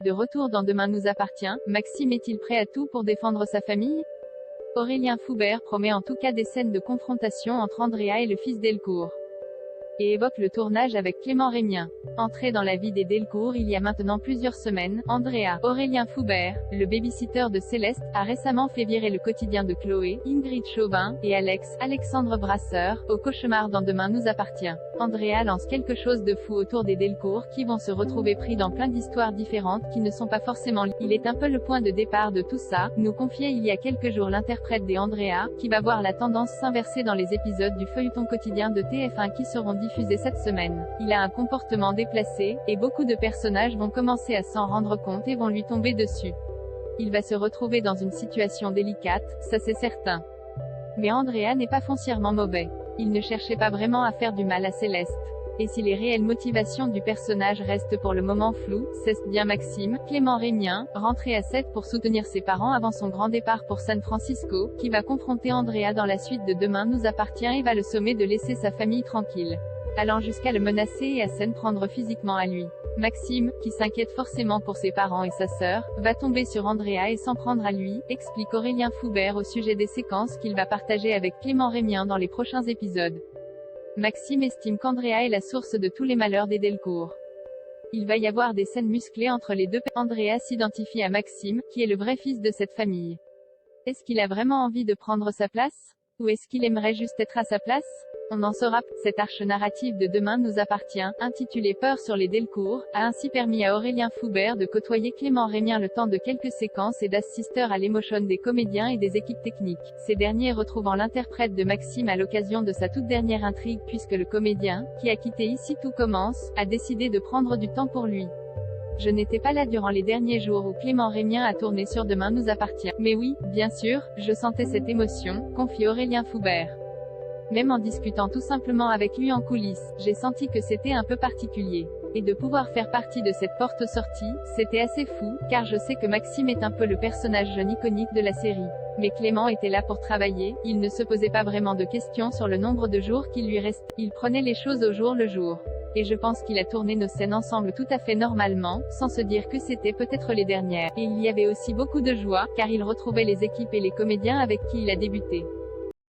De retour dans Demain nous appartient, Maxime est-il prêt à tout pour défendre sa famille? Aurélien Foubert promet en tout cas des scènes de confrontation entre Andrea et le fils Delcourt. Et évoque le tournage avec Clément Rémien. Entré dans la vie des Delcourt il y a maintenant plusieurs semaines, Andrea, Aurélien Foubert, le babysitter de Céleste, a récemment fait virer le quotidien de Chloé, Ingrid Chauvin, et Alex, Alexandre Brasseur, au cauchemar dans Demain nous appartient. Andrea lance quelque chose de fou autour des Delcourt qui vont se retrouver pris dans plein d'histoires différentes qui ne sont pas forcément liées. Il est un peu le point de départ de tout ça, nous confiait il y a quelques jours l'interprète des Andrea, qui va voir la tendance s'inverser dans les épisodes du feuilleton quotidien de TF1 qui seront diffusés cette semaine. Il a un comportement déplacé, et beaucoup de personnages vont commencer à s'en rendre compte et vont lui tomber dessus. Il va se retrouver dans une situation délicate, ça c'est certain. Mais Andrea n'est pas foncièrement mauvais. Il ne cherchait pas vraiment à faire du mal à Céleste. Et si les réelles motivations du personnage restent pour le moment floues, c'est bien Maxime, Clément Rémien, rentré à 7 pour soutenir ses parents avant son grand départ pour San Francisco, qui va confronter Andrea dans la suite de Demain nous appartient et va le sommer de laisser sa famille tranquille, allant jusqu'à le menacer et à s'en prendre physiquement à lui. Maxime, qui s'inquiète forcément pour ses parents et sa sœur, va tomber sur Andrea et s'en prendre à lui, explique Aurélien Foubert au sujet des séquences qu'il va partager avec Clément Rémien dans les prochains épisodes. Maxime estime qu'Andrea est la source de tous les malheurs des Delcourt. Il va y avoir des scènes musclées entre les deux. Andrea s'identifie à Maxime, qui est le vrai fils de cette famille. Est-ce qu'il a vraiment envie de prendre sa place? Ou est-ce qu'il aimerait juste être à sa place? On en saura. Cette arche narrative de Demain nous appartient, intitulée Peur sur les Delcourt, a ainsi permis à Aurélien Foubert de côtoyer Clément Rémien le temps de quelques séquences et d'assister à l'émotion des comédiens et des équipes techniques. Ces derniers retrouvant l'interprète de Maxime à l'occasion de sa toute dernière intrigue puisque le comédien, qui a quitté Ici tout commence, a décidé de prendre du temps pour lui. Je n'étais pas là durant les derniers jours où Clément Rémien a tourné sur Demain nous appartient. Mais oui, bien sûr, je sentais cette émotion, confie Aurélien Foubert. Même en discutant tout simplement avec lui en coulisses, j'ai senti que c'était un peu particulier. Et de pouvoir faire partie de cette porte-sortie, c'était assez fou, car je sais que Maxime est un peu le personnage jeune iconique de la série. Mais Clément était là pour travailler, il ne se posait pas vraiment de questions sur le nombre de jours qu'il lui restait, il prenait les choses au jour le jour. Et je pense qu'il a tourné nos scènes ensemble tout à fait normalement, sans se dire que c'était peut-être les dernières. Et il y avait aussi beaucoup de joie, car il retrouvait les équipes et les comédiens avec qui il a débuté.